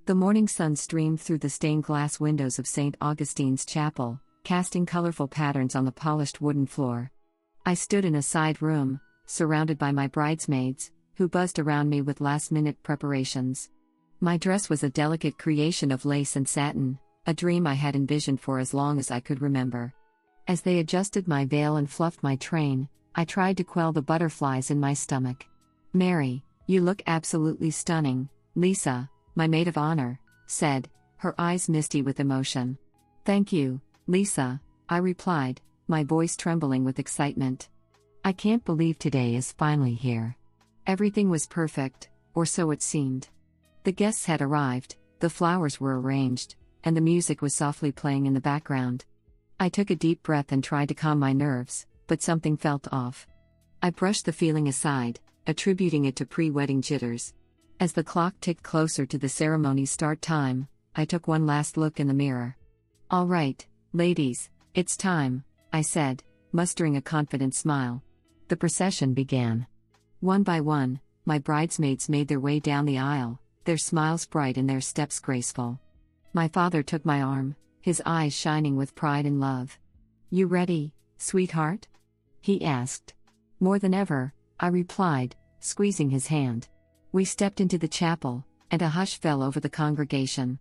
The morning sun streamed through the stained glass windows of St. Augustine's chapel, casting colorful patterns on the polished wooden floor. I stood in a side room, surrounded by my bridesmaids, who buzzed around me with last-minute preparations. My dress was a delicate creation of lace and satin, a dream I had envisioned for as long as I could remember. As they adjusted my veil and fluffed my train, I tried to quell the butterflies in my stomach. "Mary, you look absolutely stunning," Lisa, my maid of honor, said, her eyes misty with emotion. "Thank you, Lisa," I replied, my voice trembling with excitement. "I can't believe today is finally here." Everything was perfect, or so it seemed. The guests had arrived, the flowers were arranged, and the music was softly playing in the background. I took a deep breath and tried to calm my nerves, but something felt off. I brushed the feeling aside, attributing it to pre-wedding jitters. As the clock ticked closer to the ceremony's start time, I took one last look in the mirror. "All right, ladies, it's time," I said, mustering a confident smile. The procession began. One by one, my bridesmaids made their way down the aisle, their smiles bright and their steps graceful. My father took my arm, his eyes shining with pride and love. "You ready, sweetheart?" he asked. "More than ever," I replied, squeezing his hand. We stepped into the chapel, and a hush fell over the congregation.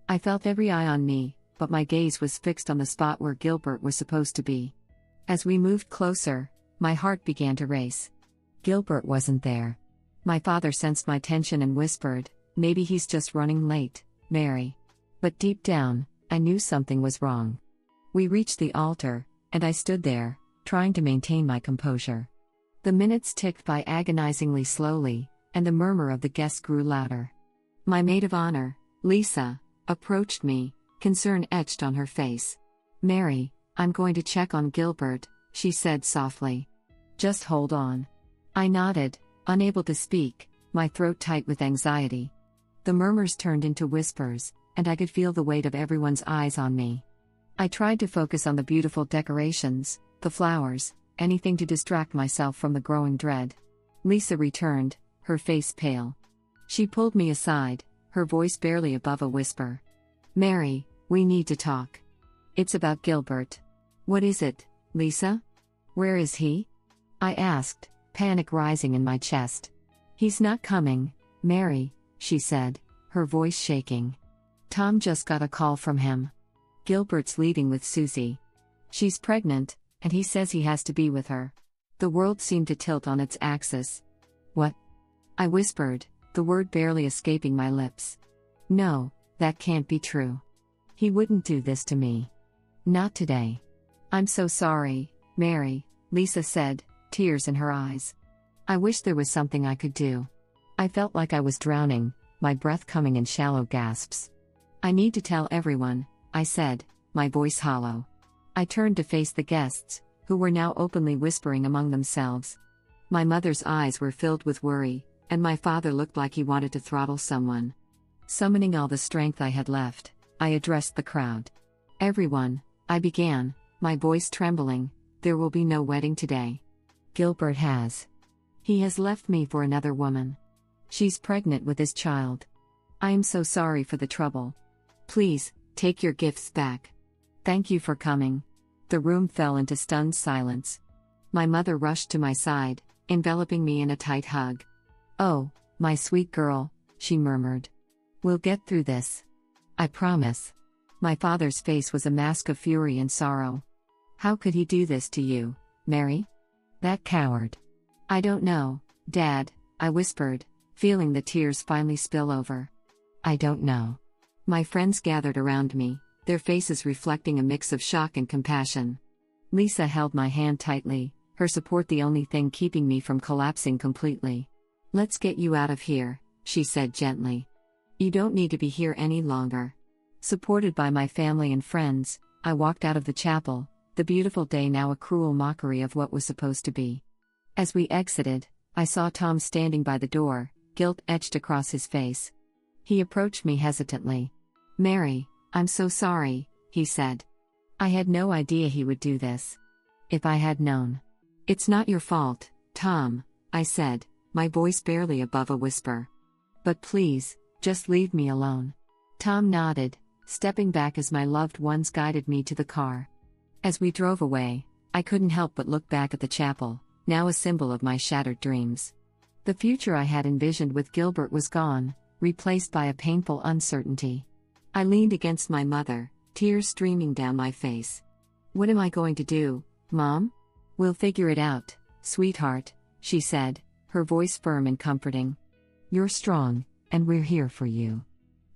I felt every eye on me, but my gaze was fixed on the spot where Gilbert was supposed to be. As we moved closer, my heart began to race. Gilbert wasn't there. My father sensed my tension and whispered, "Maybe he's just running late, Mary." But deep down, I knew something was wrong. We reached the altar, and I stood there, trying to maintain my composure. The minutes ticked by agonizingly slowly, and the murmur of the guests grew louder. My maid of honor, Lisa, approached me, concern etched on her face. "Mary, I'm going to check on Gilbert," she said softly. "Just hold on." I nodded, unable to speak, my throat tight with anxiety. The murmurs turned into whispers, and I could feel the weight of everyone's eyes on me. I tried to focus on the beautiful decorations, the flowers, anything to distract myself from the growing dread. Lisa returned, her face pale. She pulled me aside, her voice barely above a whisper. "Mary, we need to talk. It's about Gilbert." "What is it, Lisa? Where is he?" I asked, panic rising in my chest. "He's not coming, Mary," she said, her voice shaking. "Tom just got a call from him. Gilbert's leaving with Susie. She's pregnant, and he says he has to be with her." The world seemed to tilt on its axis. "What?" I whispered, the word barely escaping my lips. "No, that can't be true. He wouldn't do this to me. Not today." "I'm so sorry, Mary," Lisa said, tears in her eyes. I wish there was something I could do. I felt like I was drowning, my breath coming in shallow gasps. "I need to tell everyone," I said, my voice hollow. I turned to face the guests, who were now openly whispering among themselves. My mother's eyes were filled with worry, and my father looked like he wanted to throttle someone. Summoning all the strength I had left, I addressed the crowd. "Everyone," I began, my voice trembling, "there will be no wedding today. Gilbert has. He has left me for another woman. She's pregnant with his child. I am so sorry for the trouble. Please, take your gifts back. Thank you for coming." The room fell into stunned silence. My mother rushed to my side, enveloping me in a tight hug. "Oh, my sweet girl," she murmured. "We'll get through this. I promise." My father's face was a mask of fury and sorrow. "How could he do this to you, Mary? That coward." "I don't know, Dad," I whispered, feeling the tears finally spill over. "I don't know." My friends gathered around me, their faces reflecting a mix of shock and compassion. Lisa held my hand tightly, her support the only thing keeping me from collapsing completely. "Let's get you out of here," she said gently. "You don't need to be here any longer." Supported by my family and friends, I walked out of the chapel, the beautiful day now a cruel mockery of what was supposed to be. As we exited, I saw Tom standing by the door, guilt etched across his face. He approached me hesitantly. "Mary, I'm so sorry," he said. "I had no idea he would do this. If I had known." "It's not your fault, Tom," I said, my voice barely above a whisper. "But please, just leave me alone. Tom nodded, stepping back as my loved ones guided me to the car. As we drove away, I couldn't help but look back at the chapel, now a symbol of my shattered dreams. The future I had envisioned with Gilbert was gone, replaced by a painful uncertainty. I leaned against my mother, tears streaming down my face. "What am I going to do, Mom?" "We'll figure it out, sweetheart," she said, her voice firm and comforting. "You're strong, and we're here for you.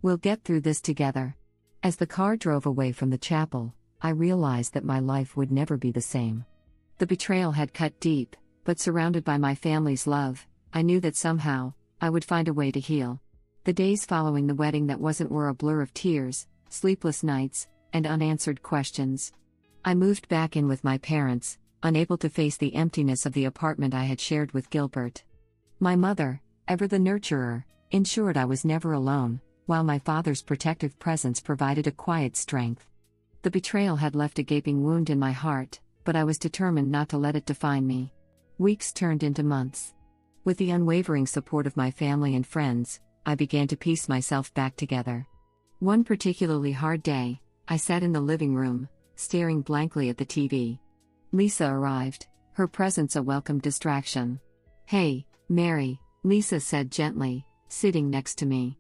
We'll get through this together." As the car drove away from the chapel, I realized that my life would never be the same. The betrayal had cut deep, but surrounded by my family's love, I knew that somehow, I would find a way to heal. The days following the wedding that wasn't were a blur of tears, sleepless nights, and unanswered questions. I moved back in with my parents, unable to face the emptiness of the apartment I had shared with Gilbert. My mother, ever the nurturer, ensured I was never alone, while my father's protective presence provided a quiet strength. The betrayal had left a gaping wound in my heart, but I was determined not to let it define me. Weeks turned into months. With the unwavering support of my family and friends, I began to piece myself back together. One particularly hard day, I sat in the living room, staring blankly at the TV. Lisa arrived, her presence a welcome distraction. "Hey, Mary," Lisa said gently, sitting next to me.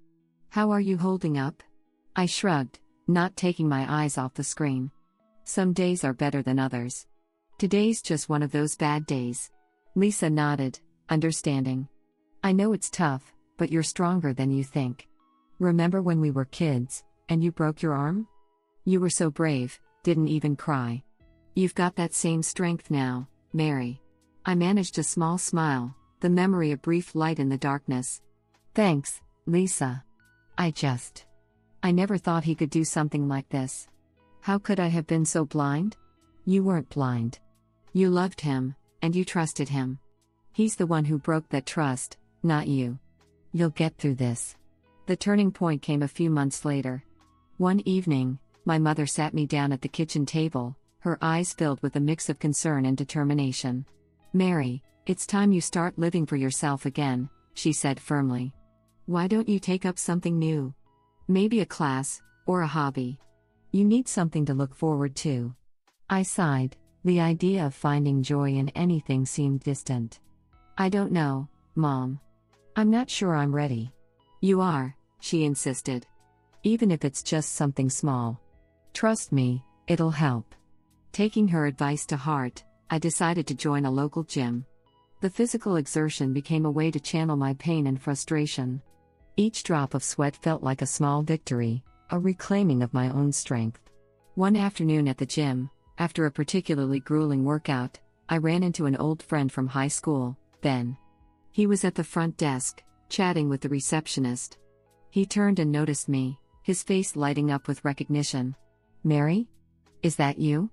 "How are you holding up?" I shrugged, not taking my eyes off the screen. "Some days are better than others. Today's just one of those bad days." Lisa nodded, understanding. "I know it's tough, but you're stronger than you think. Remember when we were kids, and you broke your arm? You were so brave, didn't even cry. You've got that same strength now, Mary." I managed a small smile, the memory a brief light in the darkness. "Thanks, Lisa. I never thought he could do something like this. How could I have been so blind?" "You weren't blind. You loved him, and you trusted him. He's the one who broke that trust, not you. You'll get through this." The turning point came a few months later. One evening, my mother sat me down at the kitchen table, her eyes filled with a mix of concern and determination. "Mary, it's time you start living for yourself again," she said firmly. "Why don't you take up something new? Maybe a class, or a hobby. You need something to look forward to." I sighed. The idea of finding joy in anything seemed distant. "I don't know, Mom. I'm not sure I'm ready." "You are," she insisted. "Even if it's just something small. Trust me, it'll help." Taking her advice to heart, I decided to join a local gym. The physical exertion became a way to channel my pain and frustration. Each drop of sweat felt like a small victory, a reclaiming of my own strength. One afternoon at the gym, after a particularly grueling workout, I ran into an old friend from high school, Ben. He was at the front desk, chatting with the receptionist. He turned and noticed me, his face lighting up with recognition. "Mary? Is that you?"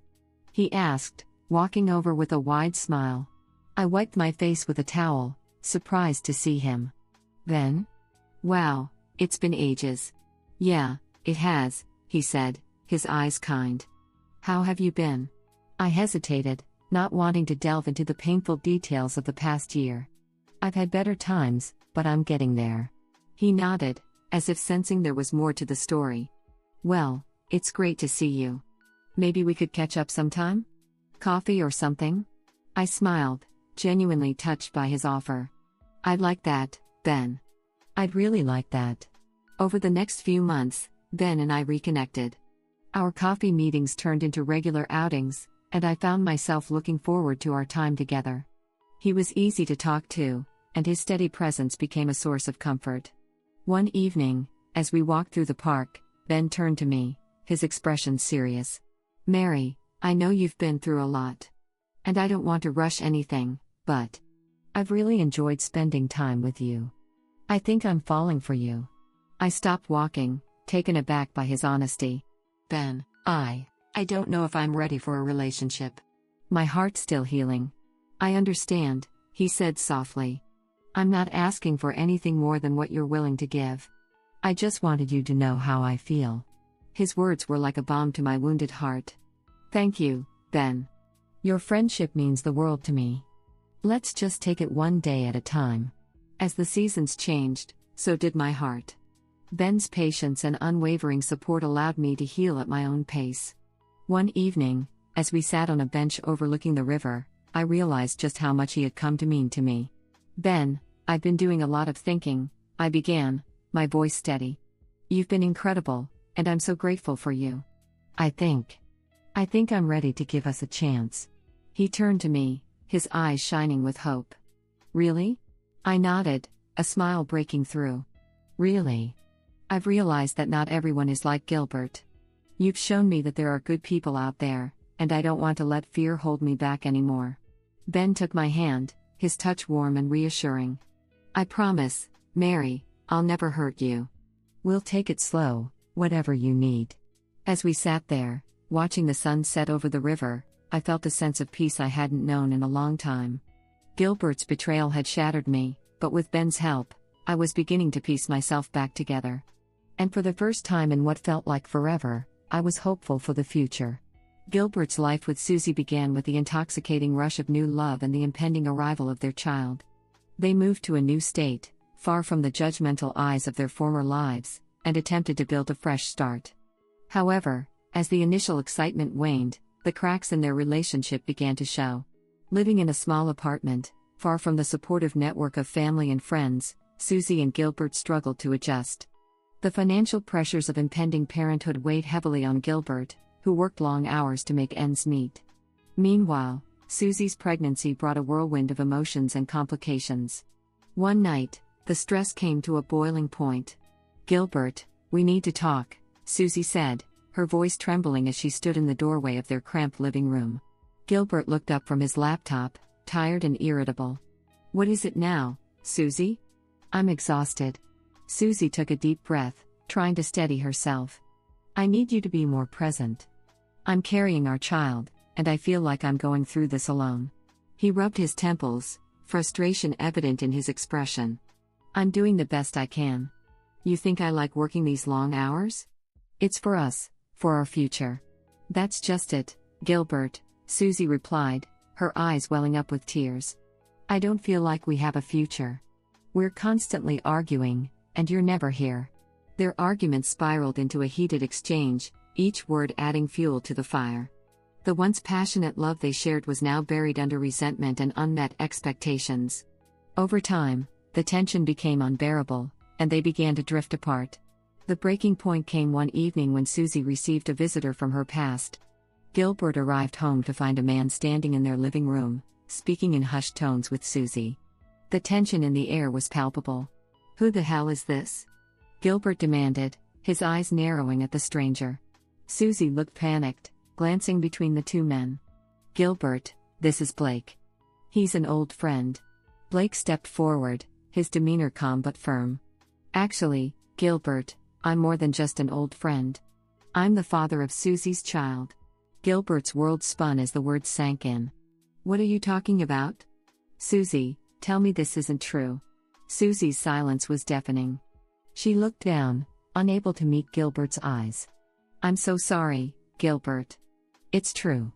he asked, walking over with a wide smile. I wiped my face with a towel, surprised to see him. "Ben? Wow, it's been ages." "Yeah, it has," he said, his eyes kind. "How have you been?" I hesitated, not wanting to delve into the painful details of the past year. "I've had better times, but I'm getting there." He nodded, as if sensing there was more to the story. "Well, it's great to see you. Maybe we could catch up sometime? Coffee or something?" I smiled, genuinely touched by his offer. "I'd like that, Ben." "I'd really like that." Over the next few months, Ben and I reconnected. Our coffee meetings turned into regular outings, and I found myself looking forward to our time together. He was easy to talk to, and his steady presence became a source of comfort. One evening, as we walked through the park, Ben turned to me, his expression serious. "Mary, I know you've been through a lot. And I don't want to rush anything, but I've really enjoyed spending time with you. I think I'm falling for you." I stopped walking, taken aback by his honesty. "Ben, I don't know if I'm ready for a relationship. My heart's still healing." "I understand," he said softly. "I'm not asking for anything more than what you're willing to give. I just wanted you to know how I feel." His words were like a balm to my wounded heart. "Thank you, Ben. Your friendship means the world to me. Let's just take it one day at a time." As the seasons changed, so did my heart. Ben's patience and unwavering support allowed me to heal at my own pace. One evening, as we sat on a bench overlooking the river, I realized just how much he had come to mean to me. "Ben, I've been doing a lot of thinking," I began, my voice steady. "You've been incredible, and I'm so grateful for you. I think I'm ready to give us a chance." He turned to me, his eyes shining with hope. "Really?" I nodded, a smile breaking through. "Really? I've realized that not everyone is like Gilbert. You've shown me that there are good people out there, and I don't want to let fear hold me back anymore." Ben took my hand, his touch warm and reassuring. "I promise, Mary, I'll never hurt you. We'll take it slow, whatever you need." As we sat there, watching the sun set over the river, I felt a sense of peace I hadn't known in a long time. Gilbert's betrayal had shattered me, but with Ben's help, I was beginning to piece myself back together. And for the first time in what felt like forever, I was hopeful for the future. Gilbert's life with Susie began with the intoxicating rush of new love and the impending arrival of their child. They moved to a new state, far from the judgmental eyes of their former lives, and attempted to build a fresh start. However, as the initial excitement waned, the cracks in their relationship began to show. Living in a small apartment, far from the supportive network of family and friends, Susie and Gilbert struggled to adjust. The financial pressures of impending parenthood weighed heavily on Gilbert, who worked long hours to make ends meet. Meanwhile, Susie's pregnancy brought a whirlwind of emotions and complications. One night, the stress came to a boiling point. "Gilbert, we need to talk," Susie said, her voice trembling as she stood in the doorway of their cramped living room. Gilbert looked up from his laptop, tired and irritable. "What is it now, Susie?" "I'm exhausted." Susie took a deep breath, trying to steady herself. "I need you to be more present. I'm carrying our child, and I feel like I'm going through this alone." He rubbed his temples, frustration evident in his expression. "I'm doing the best I can. You think I like working these long hours? It's for us, for our future." "That's just it, Gilbert," Susie replied, her eyes welling up with tears. "I don't feel like we have a future. We're constantly arguing, and you're never here." Their arguments spiraled into a heated exchange, each word adding fuel to the fire. The once passionate love they shared was now buried under resentment and unmet expectations. Over time, the tension became unbearable, and they began to drift apart. The breaking point came one evening when Susie received a visitor from her past. Gilbert arrived home to find a man standing in their living room, speaking in hushed tones with Susie. The tension in the air was palpable. "Who the hell is this?" Gilbert demanded, his eyes narrowing at the stranger. Susie looked panicked, glancing between the two men. "Gilbert, this is Blake. He's an old friend." Blake stepped forward, his demeanor calm but firm. "Actually, Gilbert, I'm more than just an old friend. I'm the father of Susie's child." Gilbert's world spun as the words sank in. "What are you talking about? Susie, tell me this isn't true." Susie's silence was deafening. She looked down, unable to meet Gilbert's eyes. "I'm so sorry, Gilbert. It's true.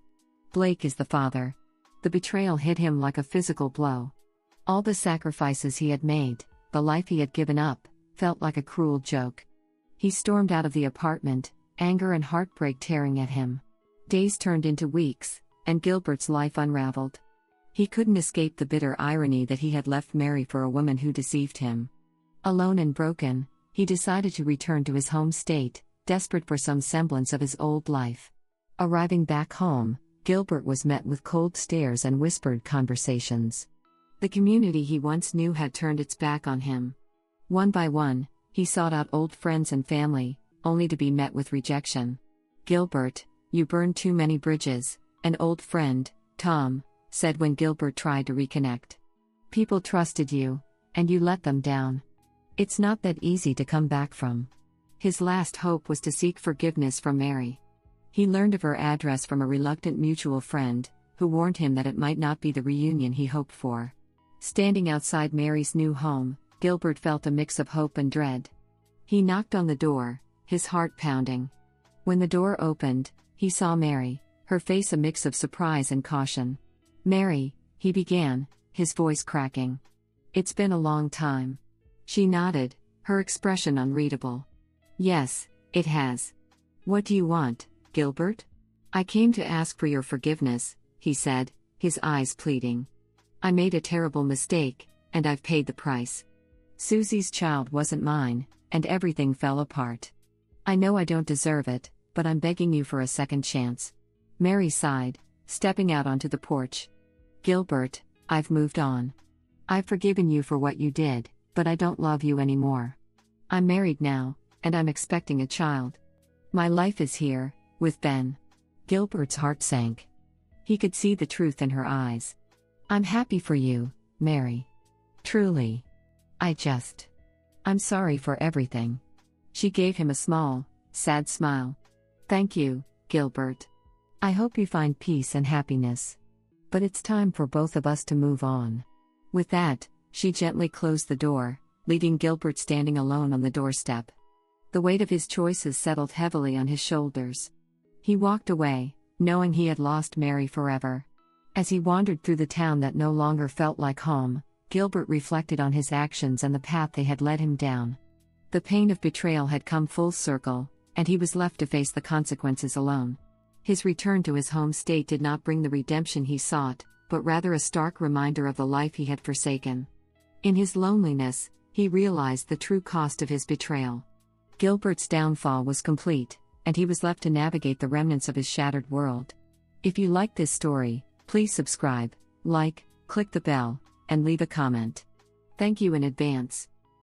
Blake is the father." The betrayal hit him like a physical blow. All the sacrifices he had made, the life he had given up, felt like a cruel joke. He stormed out of the apartment, anger and heartbreak tearing at him. Days turned into weeks, and Gilbert's life unraveled. He couldn't escape the bitter irony that he had left Mary for a woman who deceived him. Alone and broken, he decided to return to his home state, desperate for some semblance of his old life. Arriving back home, Gilbert was met with cold stares and whispered conversations. The community he once knew had turned its back on him. One by one, he sought out old friends and family, only to be met with rejection. "Gilbert, you burned too many bridges," an old friend, Tom, said when Gilbert tried to reconnect. "People trusted you, and you let them down. It's not that easy to come back from." His last hope was to seek forgiveness from Mary. He learned of her address from a reluctant mutual friend, who warned him that it might not be the reunion he hoped for. Standing outside Mary's new home, Gilbert felt a mix of hope and dread. He knocked on the door, his heart pounding. When the door opened, he saw Mary, her face a mix of surprise and caution. "Mary," he began, his voice cracking. "It's been a long time." She nodded, her expression unreadable. Yes, it has. What do you want, Gilbert? I came to ask for your forgiveness, he said, his eyes pleading. I made a terrible mistake, and I've paid the price. Susie's child wasn't mine, and everything fell apart. I know I don't deserve it, but I'm begging you for a second chance. Mary sighed, stepping out onto the porch. Gilbert, I've moved on. I've forgiven you for what you did, but I don't love you anymore. I'm married now, and I'm expecting a child. My life is here, with Ben. Gilbert's heart sank. He could see the truth in her eyes. I'm happy for you, Mary. Truly. I'm sorry for everything. She gave him a small, sad smile. Thank you, Gilbert. I hope you find peace and happiness. But it's time for both of us to move on. With that, she gently closed the door, leaving Gilbert standing alone on the doorstep. The weight of his choices settled heavily on his shoulders. He walked away, knowing he had lost Mary forever. As he wandered through the town that no longer felt like home, Gilbert reflected on his actions and the path they had led him down. The pain of betrayal had come full circle, and he was left to face the consequences alone. His return to his home state did not bring the redemption he sought, but rather a stark reminder of the life he had forsaken. In his loneliness, he realized the true cost of his betrayal. Gilbert's downfall was complete, and he was left to navigate the remnants of his shattered world. If you like this story, please subscribe, like, click the bell, and leave a comment. Thank you in advance.